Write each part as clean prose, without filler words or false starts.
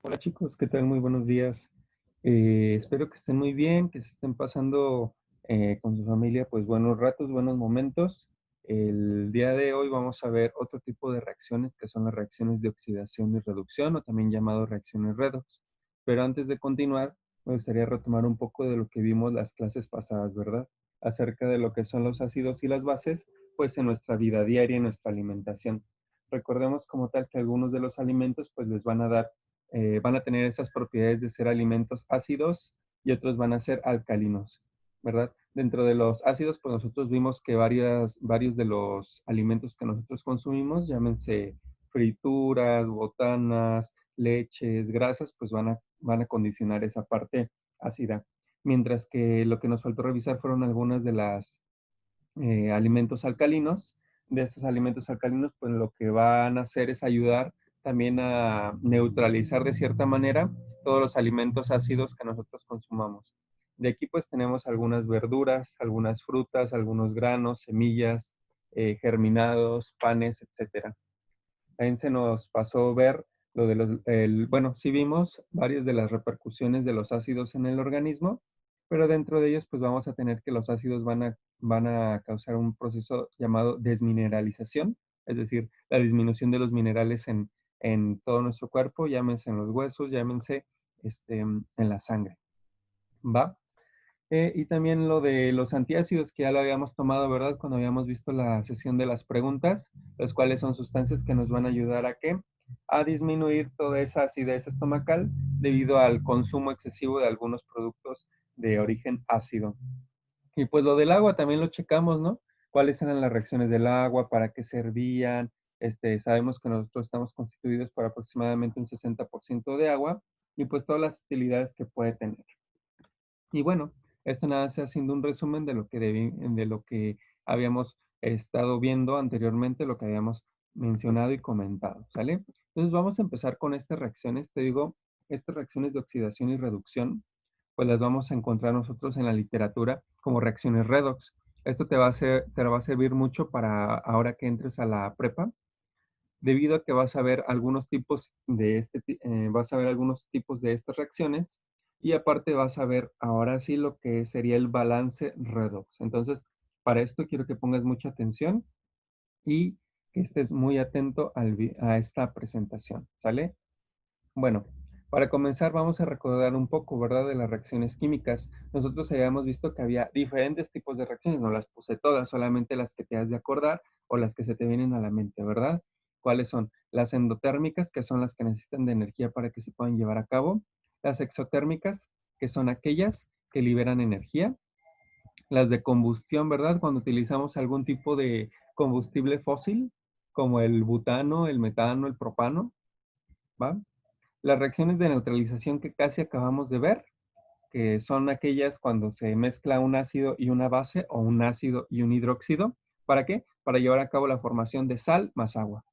Hola chicos, ¿qué tal? Muy buenos días. Espero que estén muy bien, que se estén pasando con su familia pues buenos ratos, buenos momentos. El día de hoy vamos a ver otro tipo de reacciones que son las reacciones de oxidación y reducción o también llamado reacciones redox. Pero antes de continuar, me gustaría retomar un poco de lo que vimos las clases pasadas, ¿verdad? Acerca de lo que son los ácidos y las bases, pues en nuestra vida diaria, en nuestra alimentación. Recordemos como tal que algunos de los alimentos pues les van a dar van a tener esas propiedades de ser alimentos ácidos y otros van a ser alcalinos, ¿verdad? Dentro de los ácidos, pues nosotros vimos que varios de los alimentos que nosotros consumimos, llámense frituras, botanas, leches, grasas, pues van a condicionar esa parte ácida. Mientras que lo que nos faltó revisar fueron algunas de las alimentos alcalinos. De estos alimentos alcalinos, pues lo que van a hacer es ayudar también a neutralizar de cierta manera todos los alimentos ácidos que nosotros consumamos. De aquí pues tenemos algunas verduras, algunas frutas, algunos granos, semillas, germinados, panes, etcétera. También se nos pasó ver lo de bueno, sí vimos varias de las repercusiones de los ácidos en el organismo, pero dentro de ellos pues vamos a tener que los ácidos van a causar un proceso llamado desmineralización, es decir, la disminución de los minerales en todo nuestro cuerpo, llámense en los huesos, llámense en la sangre, ¿va? Y también lo de los antiácidos, que ya lo habíamos tomado, ¿verdad? Cuando habíamos visto la sesión de las preguntas, los cuales son sustancias que nos van a ayudar a qué? A disminuir toda esa acidez estomacal debido al consumo excesivo de algunos productos de origen ácido. Y pues lo del agua también lo checamos, ¿no? ¿Cuáles eran las reacciones del agua? ¿Para qué servían? Sabemos que nosotros estamos constituidos por aproximadamente un 60% de agua y pues todas las utilidades que puede tener. Y bueno, esto nada más haciendo un resumen de lo que habíamos estado viendo anteriormente, lo que habíamos mencionado y comentado, ¿sale? Entonces vamos a empezar con estas reacciones. Te digo, estas reacciones de oxidación y reducción, pues las vamos a encontrar nosotros en la literatura como reacciones redox. Esto te va a servir mucho para ahora que entres a la prepa, debido a que vas a ver algunos tipos vas a ver algunos tipos de estas reacciones y aparte vas a ver ahora sí lo que sería el balance redox. Entonces, para esto quiero que pongas mucha atención y que estés muy atento a esta presentación, ¿sale? Bueno, para comenzar vamos a recordar un poco, ¿verdad?, de las reacciones químicas. Nosotros habíamos visto que había diferentes tipos de reacciones, no las puse todas, solamente las que te has de acordar o las que se te vienen a la mente, ¿verdad? ¿Cuáles son? Las endotérmicas, que son las que necesitan de energía para que se puedan llevar a cabo. Las exotérmicas, que son aquellas que liberan energía. Las de combustión, ¿verdad? Cuando utilizamos algún tipo de combustible fósil, como el butano, el metano, el propano, ¿va? Las reacciones de neutralización que casi acabamos de ver, que son aquellas cuando se mezcla un ácido y una base o un ácido y un hidróxido. ¿Para qué? Para llevar a cabo la formación de sal más agua.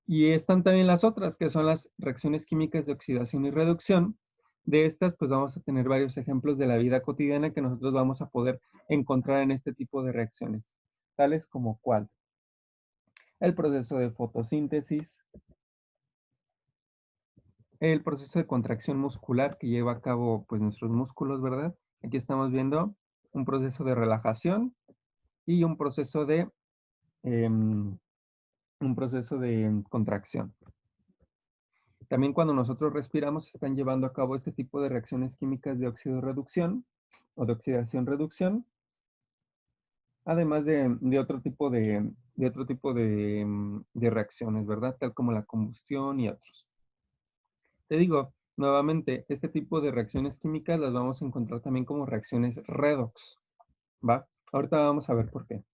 Y están también las otras, que son las reacciones químicas de oxidación y reducción. De estas, pues vamos a tener varios ejemplos de la vida cotidiana que nosotros vamos a poder encontrar en este tipo de reacciones, tales como cuál. El proceso de fotosíntesis, el proceso de contracción muscular que lleva a cabo, pues, nuestros músculos, ¿verdad? Aquí estamos viendo un proceso de relajación y em, un proceso de contracción. También cuando nosotros respiramos, se están llevando a cabo este tipo de reacciones químicas de óxido-reducción o de oxidación-reducción, además de reacciones, ¿verdad? Tal como la combustión y otros. Te digo, nuevamente, este tipo de reacciones químicas las vamos a encontrar también como reacciones redox, ¿va? Ahorita vamos a ver por qué.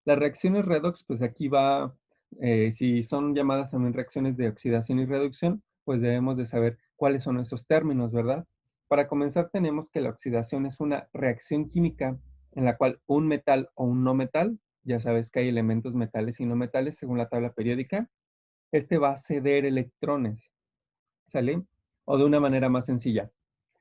Las reacciones redox, pues aquí va, si son llamadas también reacciones de oxidación y reducción, pues debemos de saber cuáles son esos términos, ¿verdad? Para comenzar, tenemos que la oxidación es una reacción química en la cual un metal o un no metal, ya sabes que hay elementos metales y no metales según la tabla periódica, este va a ceder electrones. ¿Sale? O de una manera más sencilla,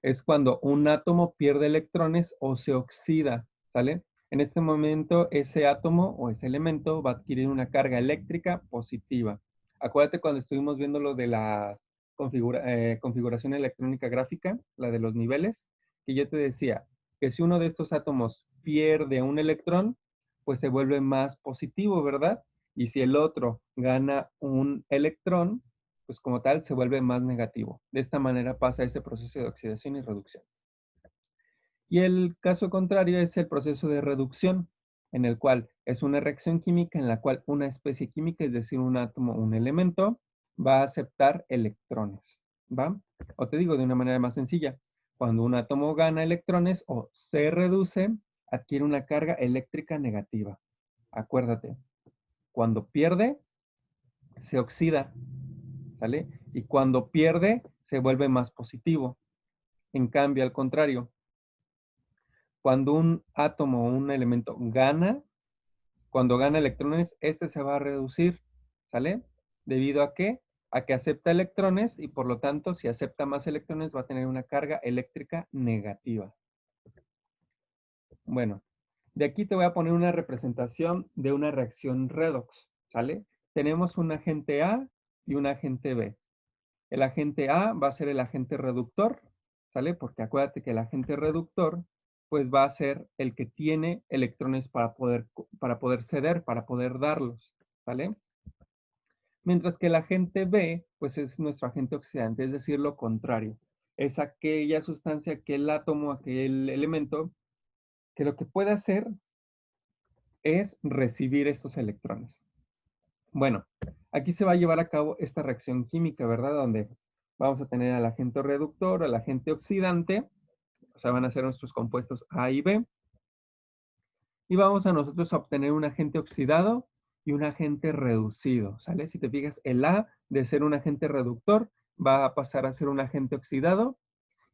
es cuando un átomo pierde electrones o se oxida, ¿sale? En este momento, ese átomo o ese elemento va a adquirir una carga eléctrica positiva. Acuérdate cuando estuvimos viendo lo de la configuración electrónica gráfica, la de los niveles, que yo te decía que si uno de estos átomos pierde un electrón, pues se vuelve más positivo, ¿verdad? Y si el otro gana un electrón, pues como tal se vuelve más negativo. De esta manera pasa ese proceso de oxidación y reducción. Y el caso contrario es el proceso de reducción, en el cual es una reacción química en la cual una especie química, es decir, un átomo, un elemento, va a aceptar electrones, ¿va? O te digo de una manera más sencilla, cuando un átomo gana electrones o se reduce, adquiere una carga eléctrica negativa. Acuérdate, cuando pierde, se oxida, ¿sale? Y cuando pierde, se vuelve más positivo. En cambio, al contrario, cuando un átomo o un elemento gana, cuando gana electrones, este se va a reducir, ¿sale? ¿Debido a qué? A que acepta electrones y por lo tanto, si acepta más electrones, va a tener una carga eléctrica negativa. Bueno, de aquí te voy a poner una representación de una reacción redox, ¿sale? Tenemos un agente A y un agente B. El agente A va a ser el agente reductor, ¿sale? Porque acuérdate que el agente reductor, pues va a ser el que tiene electrones para poder ceder, para poder darlos, ¿sale? Mientras que el agente B, pues es nuestro agente oxidante, es decir, lo contrario. Es aquella sustancia, aquel átomo, aquel elemento, que lo que puede hacer es recibir estos electrones. Bueno, aquí se va a llevar a cabo esta reacción química, ¿verdad? Donde vamos a tener al agente reductor, al agente oxidante, o sea, van a ser nuestros compuestos A y B, y vamos a nosotros a obtener un agente oxidado y un agente reducido, ¿sale? Si te fijas, el A, de ser un agente reductor, va a pasar a ser un agente oxidado,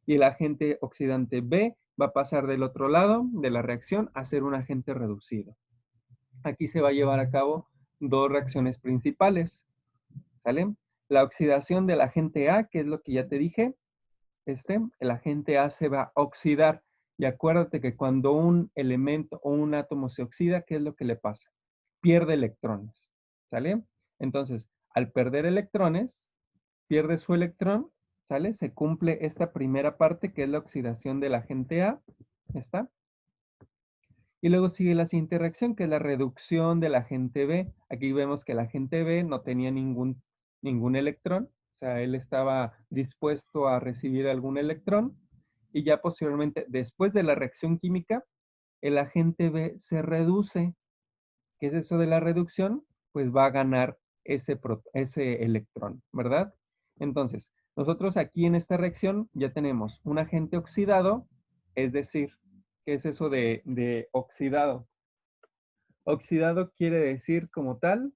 y el agente oxidante B va a pasar del otro lado de la reacción a ser un agente reducido. Aquí se va a llevar a cabo dos reacciones principales, ¿sale? La oxidación del agente A, que es lo que ya te dije, el agente A se va a oxidar. Y acuérdate que cuando un elemento o un átomo se oxida, ¿qué es lo que le pasa? Pierde electrones, ¿sale? Entonces, al perder electrones, pierde su electrón, ¿sale? Se cumple esta primera parte que es la oxidación del agente A, ¿está? Y luego sigue la siguiente reacción, que es la reducción del agente B. Aquí vemos que el agente B no tenía ningún electrón, o sea, él estaba dispuesto a recibir algún electrón, y ya posteriormente, después de la reacción química, el agente B se reduce. ¿Qué es eso de la reducción? Pues va a ganar ese electrón, ¿verdad? Entonces, nosotros aquí en esta reacción ya tenemos un agente oxidado, es decir, ¿qué es eso de oxidado? Oxidado quiere decir como tal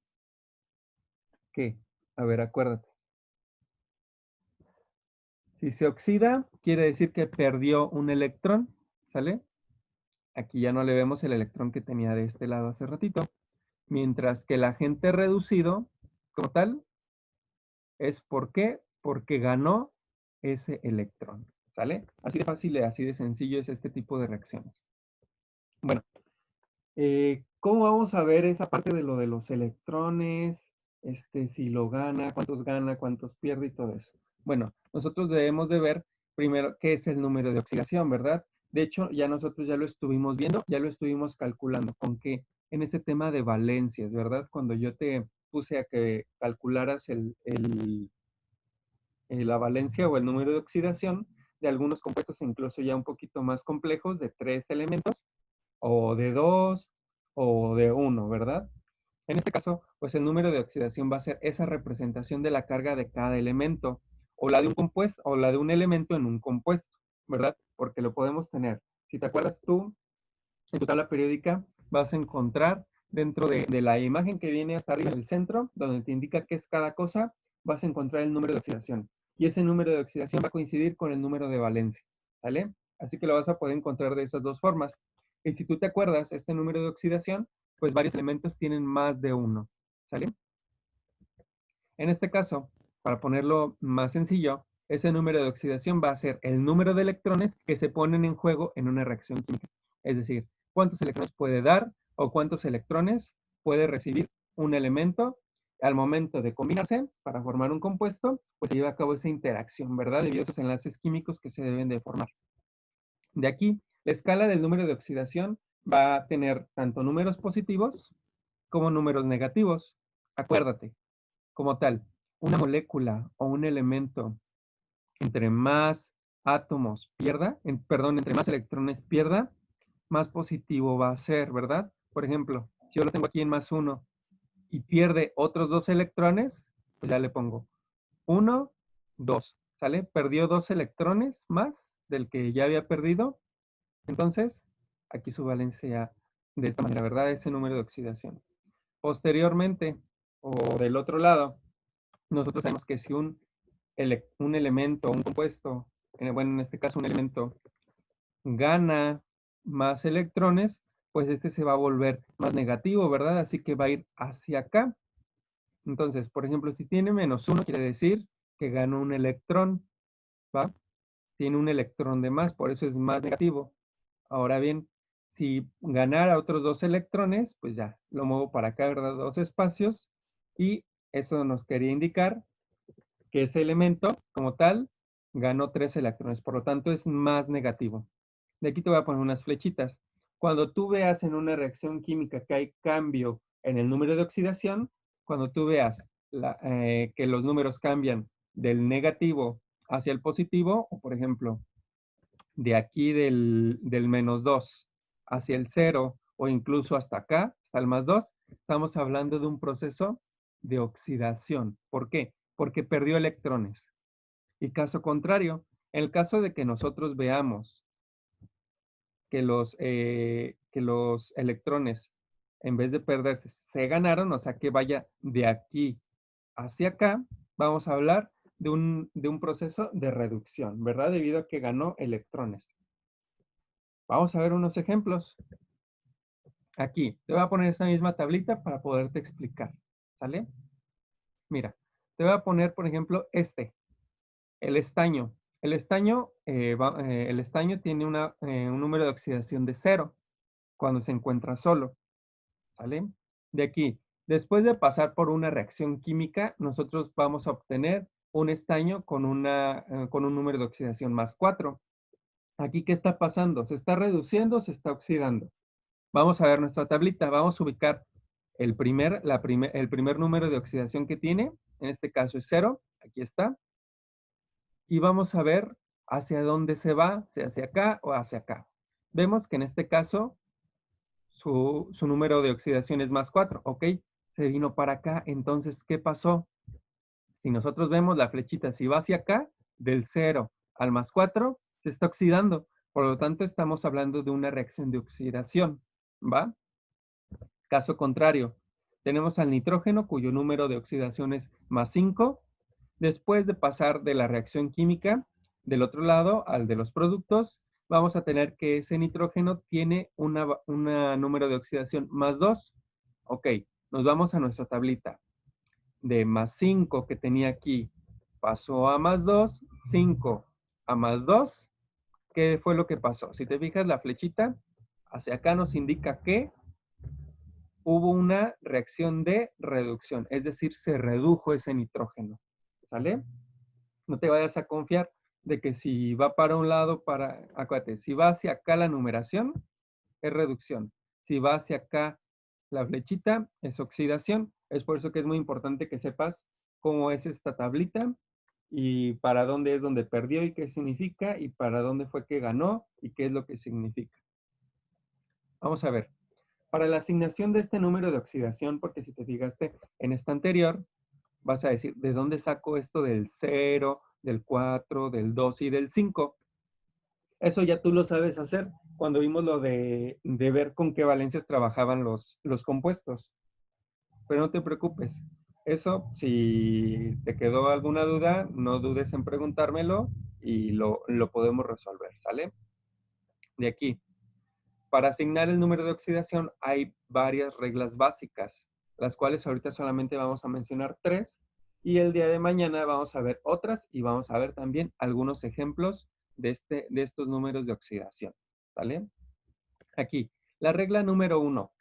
que, a ver, acuérdate. Si se oxida, quiere decir que perdió un electrón, ¿sale? Aquí ya no le vemos el electrón que tenía de este lado hace ratito. Mientras que el agente reducido, como tal, es ¿por qué? Porque ganó ese electrón, ¿sale? Así de fácil y así de sencillo es este tipo de reacciones. Bueno, ¿cómo vamos a ver esa parte de lo de los electrones? Si lo gana, cuántos pierde y todo eso. Bueno, nosotros debemos de ver primero qué es el número de oxidación, ¿verdad? De hecho, ya nosotros ya lo estuvimos viendo, ya lo estuvimos calculando. ¿Con qué? En ese tema de valencias, ¿verdad? Cuando yo te puse a que calcularas la valencia o el número de oxidación de algunos compuestos, incluso ya un poquito más complejos, de 3 elementos, o de 2, o de 1, ¿verdad? En este caso, pues el número de oxidación va a ser esa representación de la carga de cada elemento, o la de un compuesto, o la de un elemento en un compuesto, ¿verdad? Porque lo podemos tener. Si te acuerdas tú, en tu tabla periódica vas a encontrar dentro de la imagen que viene hasta arriba en el centro, donde te indica qué es cada cosa, vas a encontrar el número de oxidación. Y ese número de oxidación va a coincidir con el número de valencia, ¿vale? Así que lo vas a poder encontrar de esas dos formas. Y si tú te acuerdas, este número de oxidación, pues varios elementos tienen más de uno, ¿sale? En este caso, para ponerlo más sencillo, ese número de oxidación va a ser el número de electrones que se ponen en juego en una reacción química. Es decir, cuántos electrones puede dar o cuántos electrones puede recibir un elemento al momento de combinarse para formar un compuesto, pues se lleva a cabo esa interacción, ¿verdad? Debido a esos enlaces químicos que se deben de formar. De aquí, la escala del número de oxidación va a tener tanto números positivos como números negativos. Acuérdate, como tal, una molécula o un elemento entre más átomos pierda, perdón, entre más electrones pierda, más positivo va a ser, ¿verdad? Por ejemplo, si yo lo tengo aquí en +1 y pierde otros 2 electrones, pues ya le pongo 1, 2, ¿sale? Perdió 2 electrones más del que ya había perdido. Entonces, aquí su valencia de esta manera, ¿verdad? Ese número de oxidación. Posteriormente, o del otro lado, nosotros sabemos que si un elemento, un compuesto, bueno, en este caso un elemento, gana más electrones, pues este se va a volver más negativo, ¿verdad? Así que va a ir hacia acá. Entonces, por ejemplo, si tiene -1, quiere decir que ganó un electrón, ¿va? Tiene un electrón de más, por eso es más negativo. Ahora bien, si ganara otros 2 electrones, pues ya, lo muevo para acá, ¿verdad? 2 espacios, y eso nos quería indicar que ese elemento, como tal, ganó 3 electrones, por lo tanto es más negativo. De aquí te voy a poner unas flechitas. Cuando tú veas en una reacción química que hay cambio en el número de oxidación, cuando tú veas que los números cambian del negativo hacia el positivo, o por ejemplo, de aquí del -2 hacia el 0 o incluso hasta acá, hasta el +2, estamos hablando de un proceso de oxidación. ¿Por qué? Porque perdió electrones. Y caso contrario, en el caso de que nosotros veamos que los electrones, en vez de perderse, se ganaron, o sea, que vaya de aquí hacia acá, vamos a hablar de un proceso de reducción, ¿verdad? Debido a que ganó electrones. Vamos a ver unos ejemplos. Aquí, te voy a poner esta misma tablita para poderte explicar, ¿sale? Mira, te voy a poner, por ejemplo, el estaño. El estaño tiene un número de oxidación de 0 cuando se encuentra solo, ¿sale? De aquí, después de pasar por una reacción química, nosotros vamos a obtener un estaño con un número de oxidación +4. Aquí, ¿qué está pasando? ¿Se está reduciendo o se está oxidando? Vamos a ver nuestra tablita. Vamos a ubicar el primer número de oxidación que tiene. En este caso es 0. Aquí está. Y vamos a ver hacia dónde se va, si hacia acá o hacia acá. Vemos que en este caso su número de oxidación es +4. Ok, se vino para acá. Entonces, ¿qué pasó? Si nosotros vemos la flechita, si va hacia acá, del 0 al +4, se está oxidando. Por lo tanto, estamos hablando de una reacción de oxidación. ¿Va? Caso contrario, tenemos al nitrógeno cuyo número de oxidación es +5. Después de pasar de la reacción química del otro lado al de los productos, vamos a tener que ese nitrógeno tiene un número de oxidación +2. Ok, nos vamos a nuestra tablita. De +5 que tenía aquí, pasó a +2, 5 a +2. ¿Qué fue lo que pasó? Si te fijas, la flechita hacia acá nos indica que hubo una reacción de reducción, es decir, se redujo ese nitrógeno, ¿sale? No te vayas a confiar de que si va para un lado, acuérdate, si va hacia acá la numeración, es reducción. Si va hacia acá la flechita, es oxidación. Es por eso que es muy importante que sepas cómo es esta tablita y para dónde es donde perdió y qué significa y para dónde fue que ganó y qué es lo que significa. Vamos a ver. Para la asignación de este número de oxidación, porque si te fijaste en esta anterior, vas a decir, ¿de dónde saco esto del 0, del 4, del 2 y del 5? Eso ya tú lo sabes hacer cuando vimos lo de ver con qué valencias trabajaban los compuestos. Pero no te preocupes. Eso, si te quedó alguna duda, no dudes en preguntármelo y lo podemos resolver, ¿sale? De aquí. Para asignar el número de oxidación hay varias reglas básicas, las cuales ahorita solamente vamos a mencionar 3 y el día de mañana vamos a ver otras y vamos a ver también algunos ejemplos de estos números de oxidación, ¿vale? Aquí, la regla número 1.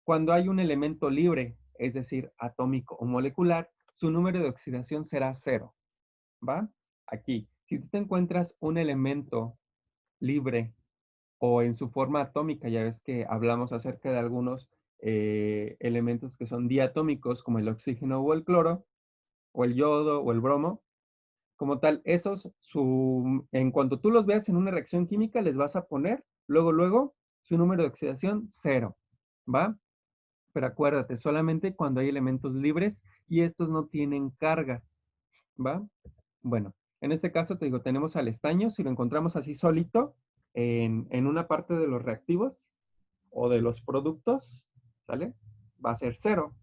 Cuando hay un elemento libre es decir, atómico o molecular, su número de oxidación será 0, ¿va? Aquí, si tú te encuentras un elemento libre o en su forma atómica, ya ves que hablamos acerca de algunos elementos que son diatómicos, como el oxígeno o el cloro, o el yodo o el bromo, como tal, esos, en cuanto tú los veas en una reacción química, les vas a poner, luego, su número de oxidación 0, ¿va? Pero acuérdate, solamente cuando hay elementos libres y estos no tienen carga, ¿va? Bueno, en este caso te digo, tenemos al estaño, si lo encontramos así solito, en una parte de los reactivos o de los productos, ¿sale? Va a ser 0.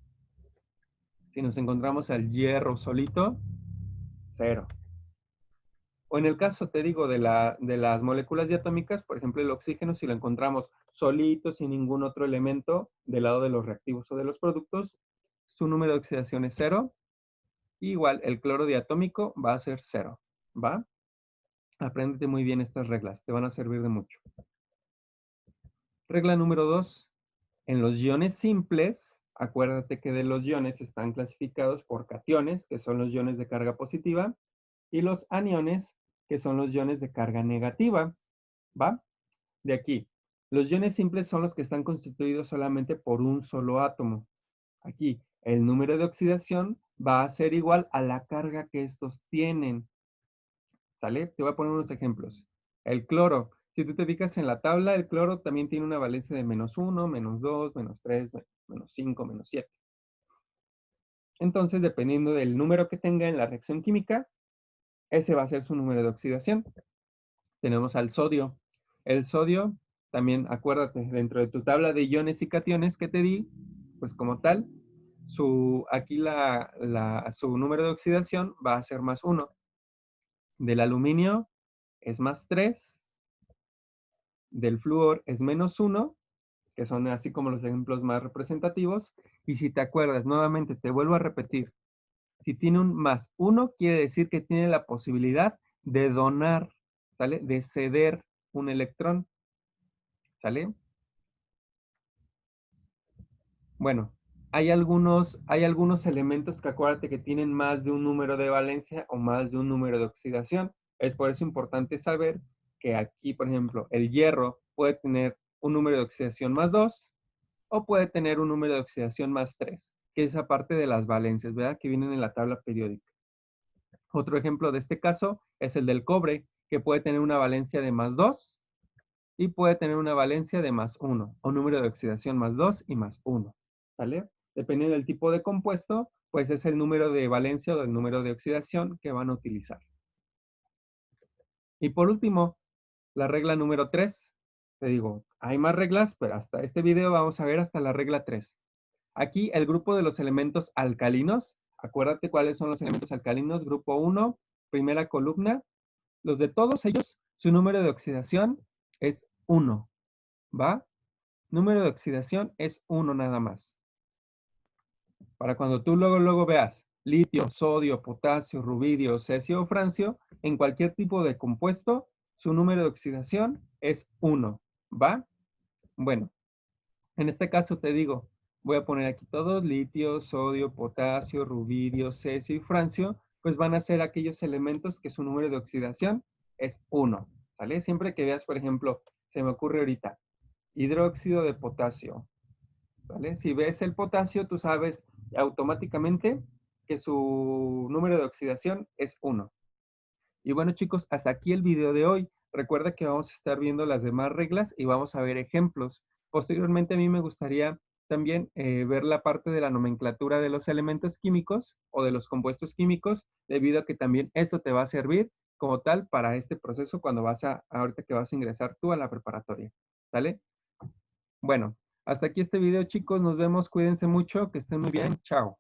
Si nos encontramos al hierro solito, 0. O en el caso, te digo, de las moléculas diatómicas, por ejemplo, el oxígeno, si lo encontramos solito, sin ningún otro elemento, del lado de los reactivos o de los productos, su número de oxidación es 0. Igual, el cloro diatómico va a ser 0, ¿va? Apréndete muy bien estas reglas, te van a servir de mucho. Regla número 2. En los iones simples, acuérdate que de los iones están clasificados por cationes, que son los iones de carga positiva, y los aniones, que son los iones de carga negativa, ¿va? De aquí, los iones simples son los que están constituidos solamente por un solo átomo. Aquí, el número de oxidación va a ser igual a la carga que estos tienen. ¿Sale? Te voy a poner unos ejemplos. El cloro. Si tú te fijas en la tabla, el cloro también tiene una valencia de -1, -2, -3, -5, -7. Entonces, dependiendo del número que tenga en la reacción química, ese va a ser su número de oxidación. Tenemos al sodio. El sodio, también acuérdate, dentro de tu tabla de iones y cationes que te di, pues como tal, aquí su número de oxidación va a ser +1. Del aluminio es +3. Del flúor es -1, que son así como los ejemplos más representativos. Y si te acuerdas, nuevamente te vuelvo a repetir, si tiene un +1, quiere decir que tiene la posibilidad de donar, ¿sale? De ceder un electrón, ¿sale? Bueno, hay algunos elementos que acuérdate que tienen más de un número de valencia o más de un número de oxidación. Es por eso importante saber que aquí, por ejemplo, el hierro puede tener un número de oxidación +2 o puede tener un número de oxidación +3, que es aparte de las valencias, ¿verdad? Que vienen en la tabla periódica. Otro ejemplo de este caso es el del cobre, que puede tener una valencia de +2 y puede tener una valencia de +1, o número de oxidación +2 y +1, ¿sale? Dependiendo del tipo de compuesto, pues es el número de valencia o el número de oxidación que van a utilizar. Y por último, la regla número 3. Te digo, hay más reglas, pero hasta este video vamos a ver hasta la regla 3. Aquí el grupo de los elementos alcalinos, acuérdate cuáles son los elementos alcalinos, grupo 1, primera columna, los de todos ellos, su número de oxidación es 1, ¿va? Número de oxidación es 1 nada más. Para cuando tú luego veas litio, sodio, potasio, rubidio, cesio o francio, en cualquier tipo de compuesto, su número de oxidación es 1, ¿va? Bueno, en este caso te digo, voy a poner aquí todos, litio, sodio, potasio, rubidio, cesio y francio, pues van a ser aquellos elementos que su número de oxidación es 1, ¿sale? Siempre que veas, por ejemplo, se me ocurre ahorita, hidróxido de potasio, ¿vale? Si ves el potasio, tú sabes automáticamente que su número de oxidación es 1. Y bueno, chicos, hasta aquí el video de hoy. Recuerda que vamos a estar viendo las demás reglas y vamos a ver ejemplos. Posteriormente, a mí me gustaría también ver la parte de la nomenclatura de los elementos químicos o de los compuestos químicos, debido a que también esto te va a servir como tal para este proceso cuando ahorita que vas a ingresar tú a la preparatoria. ¿Sale? Bueno, hasta aquí este video, chicos. Nos vemos. Cuídense mucho. Que estén muy bien. Chao.